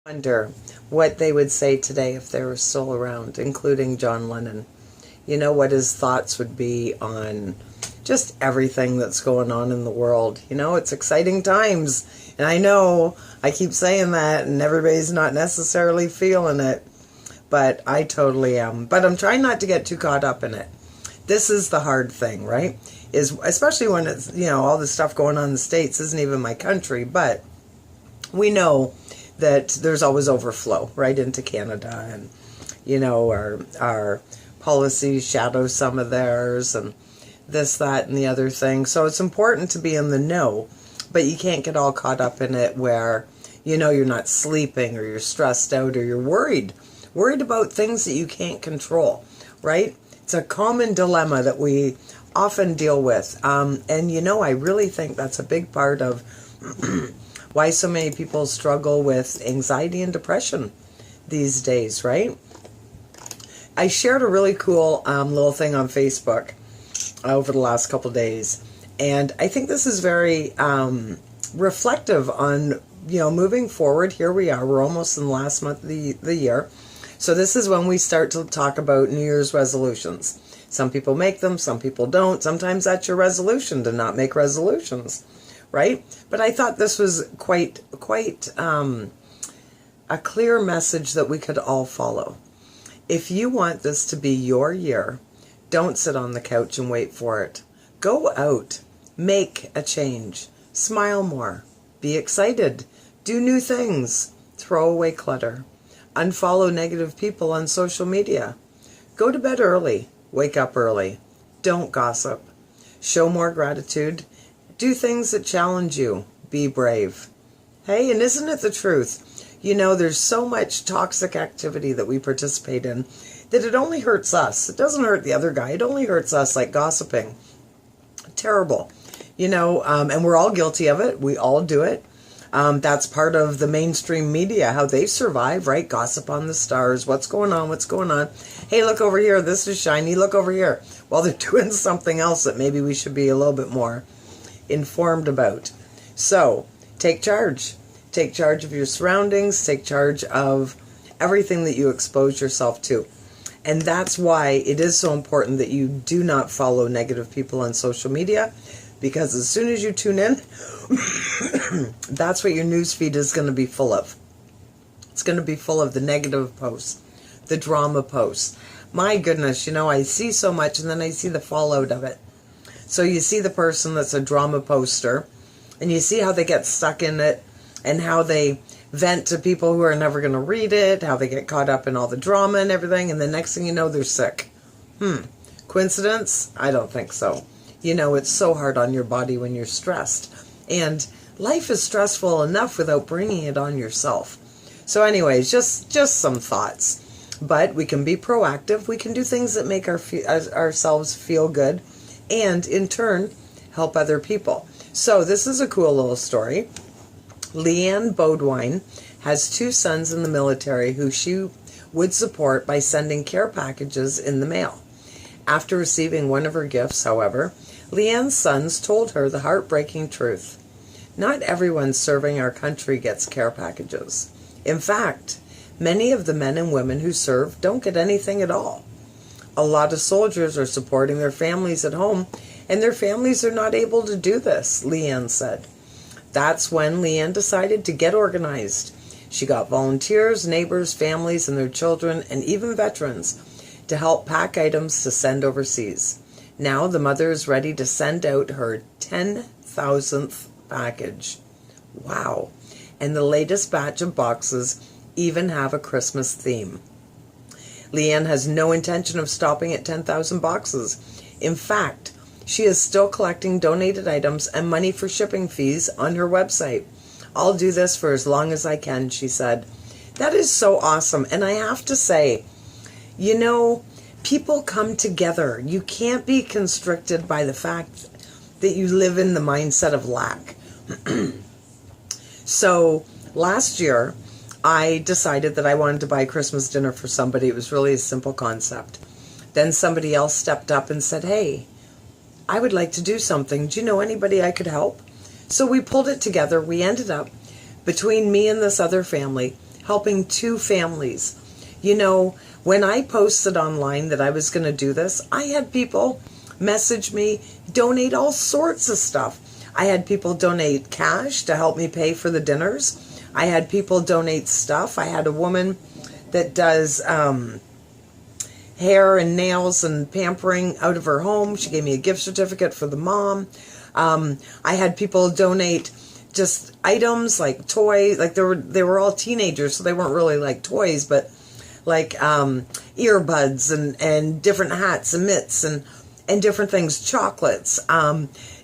Wonder what they would say today if they were still around, including John Lennon. You know what his thoughts would be on just everything that's going on in the world. It's exciting times. And I know I keep saying that and everybody's not necessarily feeling it, but I totally am. But I'm trying not to get too caught up in it. This is the hard thing, right? Is especially when it's, all the stuff going on in the States isn't even my country, but we know that there's always overflow right into Canada, and our policies shadow some of theirs, and this, that, and the other thing. So it's important to be in the know, but you can't get all caught up in it where you're not sleeping, or you're stressed out, or you're worried about things that you can't control, right? It's a common dilemma that we often deal with, and I really think that's a big part of why so many people struggle with anxiety and depression these days, right? I shared a really cool little thing on Facebook over the last couple days, and I think this is very reflective on, moving forward. Here we are, we're almost in the last month of the year, so this is when we start to talk about New Year's resolutions. Some people make them, some people don't. Sometimes that's your resolution, to not make resolutions, right? But I thought this was quite a clear message that we could all follow. If you want this to be your year, don't sit on the couch and wait for it. Go out, make a change, smile more, be excited, do new things, throw away clutter, unfollow negative people on social media, go to bed early, wake up early, don't gossip, show more gratitude, do things that challenge you. Be brave. Hey, and isn't it the truth? There's so much toxic activity that we participate in that it only hurts us. It doesn't hurt the other guy. It only hurts us, like gossiping. Terrible. And we're all guilty of it. We all do it. That's part of the mainstream media, how they survive, right? Gossip on the stars. What's going on? What's going on? Hey, look over here. This is shiny. Look over here. Well, they're doing something else that maybe we should be a little bit more informed about. So take charge. Take charge of your surroundings. Take charge of everything that you expose yourself to. And that's why it is so important that you do not follow negative people on social media, because as soon as you tune in, that's what your news feed is going to be full of. It's going to be full of the negative posts, the drama posts. My goodness, I see so much, and then I see the fallout of it. So you see the person that's a drama poster, and you see how they get stuck in it, and how they vent to people who are never going to read it, how they get caught up in all the drama and everything, and the next thing you know, they're sick. Coincidence? I don't think so. It's so hard on your body when you're stressed. And life is stressful enough without bringing it on yourself. So anyways, just some thoughts. But we can be proactive. We can do things that make ourselves feel good, and in turn help other people. So this is a cool little story. Leanne Bodwine has 2 sons in the military who she would support by sending care packages in the mail. After receiving one of her gifts, however, Leanne's sons told her the heartbreaking truth. Not everyone serving our country gets care packages. In fact, many of the men and women who serve don't get anything at all. A lot of soldiers are supporting their families at home, and their families are not able to do this, Leanne said. That's when Leanne decided to get organized. She got volunteers, neighbors, families, and their children, and even veterans to help pack items to send overseas. Now the mother is ready to send out her 10,000th package. Wow. And the latest batch of boxes even have a Christmas theme. Leanne has no intention of stopping at 10,000 boxes. In fact, she is still collecting donated items and money for shipping fees on her website. I'll do this for as long as I can, she said. That is so awesome. And I have to say, people come together. You can't be constricted by the fact that you live in the mindset of lack. So last year, I decided that I wanted to buy Christmas dinner for somebody. It was really a simple concept. Then somebody else stepped up and said, hey, I would like to do something. Do you know anybody I could help? So we pulled it together. We ended up, between me and this other family, helping 2 families. You know, when I posted online that I was going to do this, I had people message me, donate all sorts of stuff. I had people donate cash to help me pay for the dinners. I had people donate stuff. I had a woman that does hair and nails and pampering out of her home. She gave me a gift certificate for the mom. I had people donate just items like toys. Like they were all teenagers, so they weren't really like toys, but like earbuds and different hats and mitts and different things, chocolates,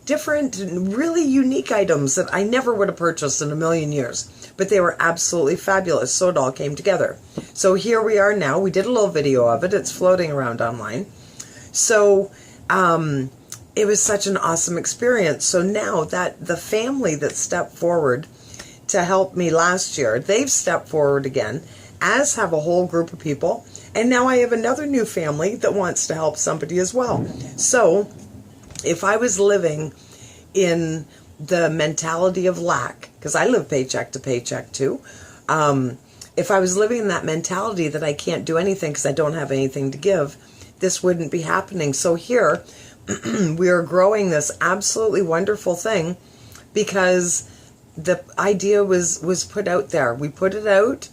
different really unique items that I never would have purchased in a million years. But they were absolutely fabulous, so it all came together. So here we are now. We did a little video of it. It's floating around online. So it was such an awesome experience. So now that the family that stepped forward to help me last year, they've stepped forward again, as have a whole group of people. And now I have another new family that wants to help somebody as well. So if I was living in the mentality of lack, because I live paycheck to paycheck too, if I was living in that mentality that I can't do anything because I don't have anything to give, this wouldn't be happening. So here we are growing this absolutely wonderful thing because the idea was put out there. We put it out,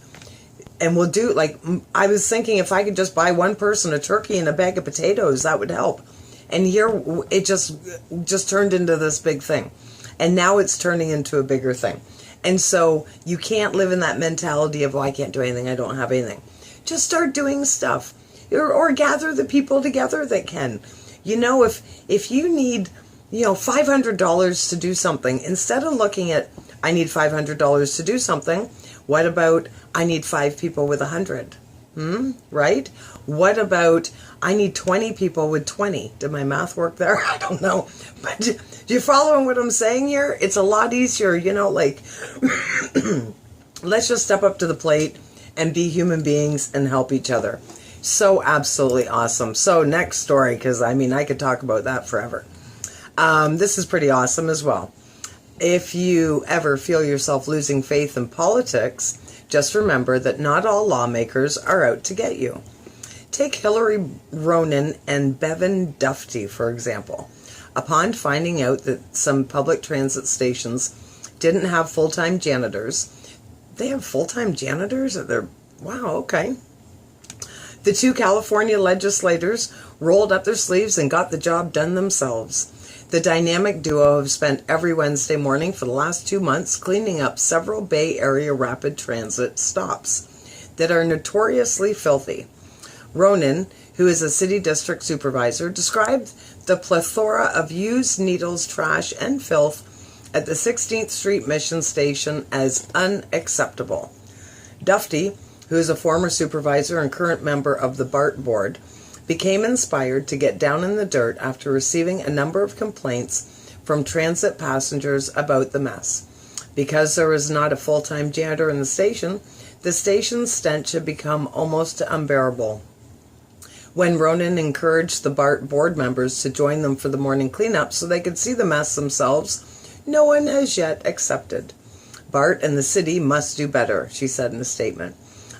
and we'll do, like, I was thinking if I could just buy one person a turkey and a bag of potatoes, that would help. And here it just turned into this big thing. And now it's turning into a bigger thing. And so you can't live in that mentality of, oh, I can't do anything, I don't have anything. Just start doing stuff. Or gather the people together that can. You know, if you need, $500 to do something, instead of looking at, I need $500 to do something, what about, I need 5 people with 100? Right? What about, I need 20 people with 20? Did my math work there? I don't know. But do you follow what I'm saying here? It's a lot easier, let's just step up to the plate and be human beings and help each other. So absolutely awesome. So next story, because I could talk about that forever. This is pretty awesome as well. If you ever feel yourself losing faith in politics, just remember that not all lawmakers are out to get you. Take Hillary Ronen and Bevan Dufty, for example. Upon finding out that some public transit stations didn't have full-time janitors, they have full-time janitors? Wow, okay. The 2 California legislators rolled up their sleeves and got the job done themselves. The dynamic duo have spent every Wednesday morning for the last 2 months cleaning up several Bay Area rapid transit stops that are notoriously filthy. Ronen, who is a city district supervisor, described the plethora of used needles, trash, and filth at the 16th Street Mission Station as unacceptable. Dufty, who is a former supervisor and current member of the BART board, became inspired to get down in the dirt after receiving a number of complaints from transit passengers about the mess. Because there was not a full-time janitor in the station's stench had become almost unbearable. When Ronen encouraged the BART board members to join them for the morning cleanup so they could see the mess themselves, no one has yet accepted. BART and the city must do better, she said in a statement.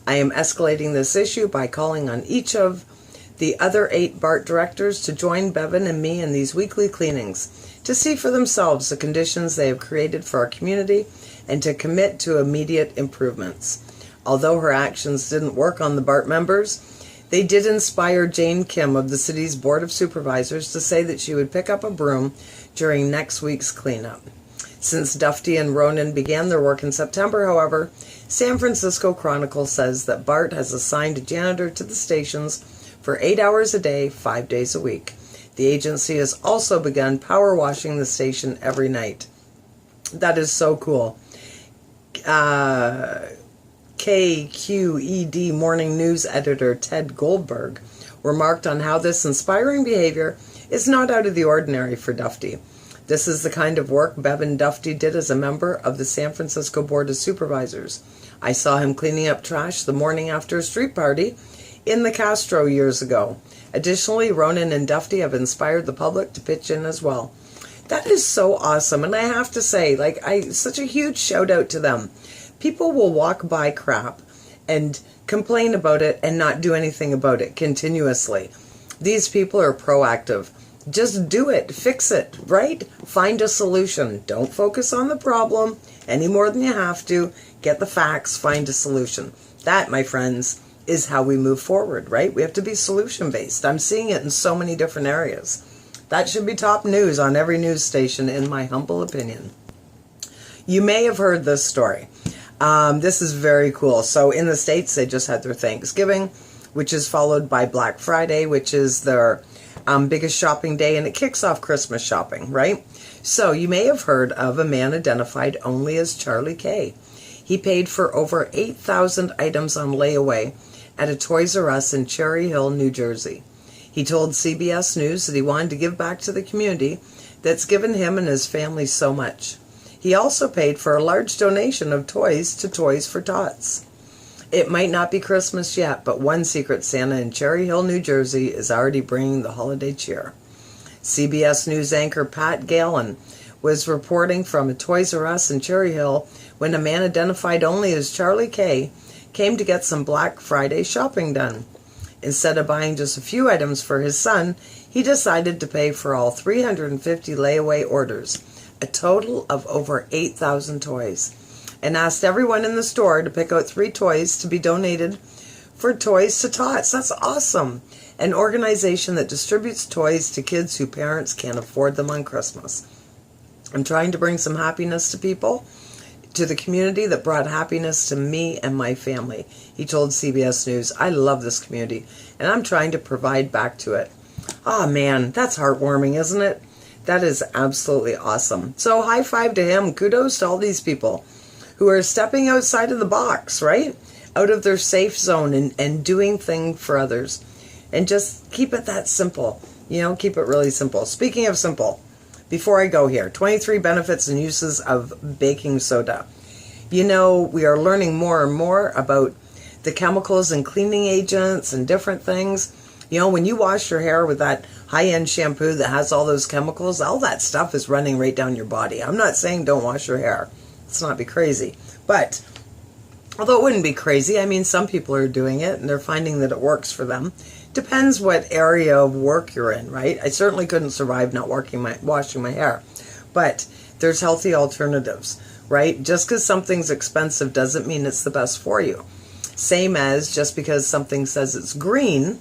I am escalating this issue by calling on each of the other 8 BART directors to join Bevan and me in these weekly cleanings, to see for themselves the conditions they have created for our community and to commit to immediate improvements. Although her actions didn't work on the BART members, they did inspire Jane Kim of the city's Board of Supervisors to say that she would pick up a broom during next week's cleanup. Since Dufty and Ronen began their work in September, however, San Francisco Chronicle says that BART has assigned a janitor to the stations for 8 hours a day, 5 days a week. The agency has also begun power washing the station every night. That is so cool. KQED Morning News editor Ted Goldberg remarked on how this inspiring behavior is not out of the ordinary for Dufty. This is the kind of work Bevan Dufty did as a member of the San Francisco Board of Supervisors. I saw him cleaning up trash the morning after a street party in the Castro years ago. Additionally, Ronen and Dufty have inspired the public to pitch in as well. That is so awesome, and I have to say, such a huge shout out to them. People will walk by crap and complain about it and not do anything about it continuously. These people are proactive. Just do it. Fix it, right? Find a solution. Don't focus on the problem any more than you have to. Get the facts. Find a solution. That, my friends, is how we move forward, right? We have to be solution-based. I'm seeing it in so many different areas. That should be top news on every news station, in my humble opinion. You may have heard this story. This is very cool. So in the States, they just had their Thanksgiving, which is followed by Black Friday, which is their biggest shopping day, and it kicks off Christmas shopping, right? So you may have heard of a man identified only as Charlie K. He paid for over 8,000 items on layaway at a Toys R Us in Cherry Hill, New Jersey. He told CBS News that he wanted to give back to the community that's given him and his family so much. He also paid for a large donation of toys to Toys for Tots. It might not be Christmas yet, but one Secret Santa in Cherry Hill, New Jersey is already bringing the holiday cheer. CBS News anchor Pat Galen was reporting from a Toys R Us in Cherry Hill when a man identified only as Charlie K came to get some Black Friday shopping done. Instead of buying just a few items for his son, he decided to pay for all 350 layaway orders, a total of over 8,000 toys, and asked everyone in the store to pick out 3 toys to be donated for Toys to Tots. That's awesome. An organization that distributes toys to kids whose parents can't afford them on Christmas. I'm trying to bring some happiness to people, to the community that brought happiness to me and my family, he told CBS News. I love this community, and I'm trying to provide back to it. Oh man, that's heartwarming, isn't it? That is absolutely awesome. So high five to him. Kudos to all these people who are stepping outside of the box, right? Out of their safe zone and doing things for others. And just keep it that simple. Keep it really simple. Speaking of simple, before I go here, 23 benefits and uses of baking soda. We are learning more and more about the chemicals and cleaning agents and different things. When you wash your hair with that high-end shampoo that has all those chemicals, all that stuff is running right down your body. I'm not saying don't wash your hair. Let's not be crazy. But, although it wouldn't be crazy, some people are doing it and they're finding that it works for them. Depends what area of work you're in, right? I certainly couldn't survive not washing my hair. But there's healthy alternatives, right? Just because something's expensive doesn't mean it's the best for you. Same as just because something says it's green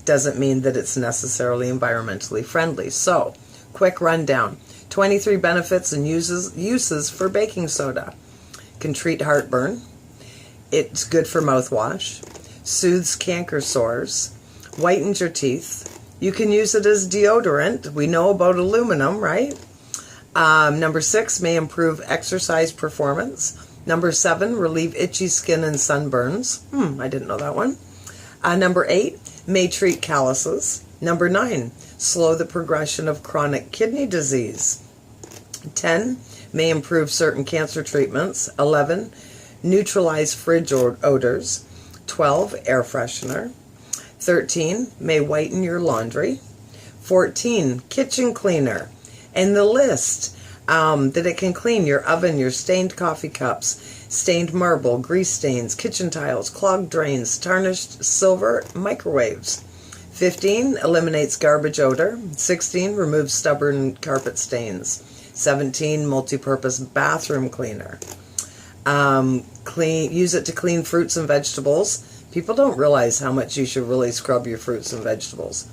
doesn't mean that it's necessarily environmentally friendly. So, quick rundown. 23 benefits and uses for baking soda. Can treat heartburn. It's good for mouthwash. Soothes canker sores. Whitens your teeth. You can use it as deodorant. We know about aluminum, right? Number 6, may improve exercise performance. Number 7, relieve itchy skin and sunburns. I didn't know that one. Number 8, may treat calluses. Number 9, slow the progression of chronic kidney disease. 10, may improve certain cancer treatments. 11, neutralize fridge odors. 12, air freshener. 13, may whiten your laundry. 14, kitchen cleaner. And the list that it can clean your oven, your stained coffee cups, stained marble, grease stains, kitchen tiles, clogged drains, tarnished silver, microwaves. 15, eliminates garbage odor. 16, removes stubborn carpet stains. 17, multi-purpose bathroom cleaner. Use it to clean fruits and vegetables. People don't realize how much you should really scrub your fruits and vegetables.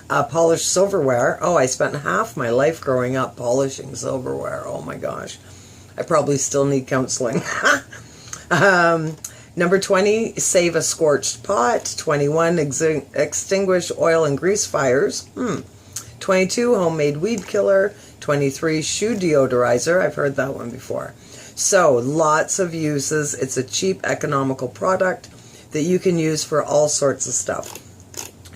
Polish silverware. Oh, I spent half my life growing up polishing silverware. Oh my gosh. I probably still need counseling. Number 20, save a scorched pot. 21, extinguish oil and grease fires. 22, homemade weed killer. 23, shoe deodorizer. I've heard that one before. So, lots of uses. It's a cheap, economical product that you can use for all sorts of stuff.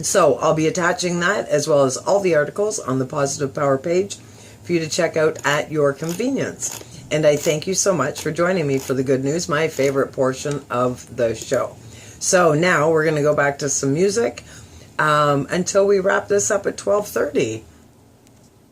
So, I'll be attaching that as well as all the articles on the Positive Power page for you to check out at your convenience. And I thank you so much for joining me for the good news, my favorite portion of the show. So now we're going to go back to some music until we wrap this up at 12:30.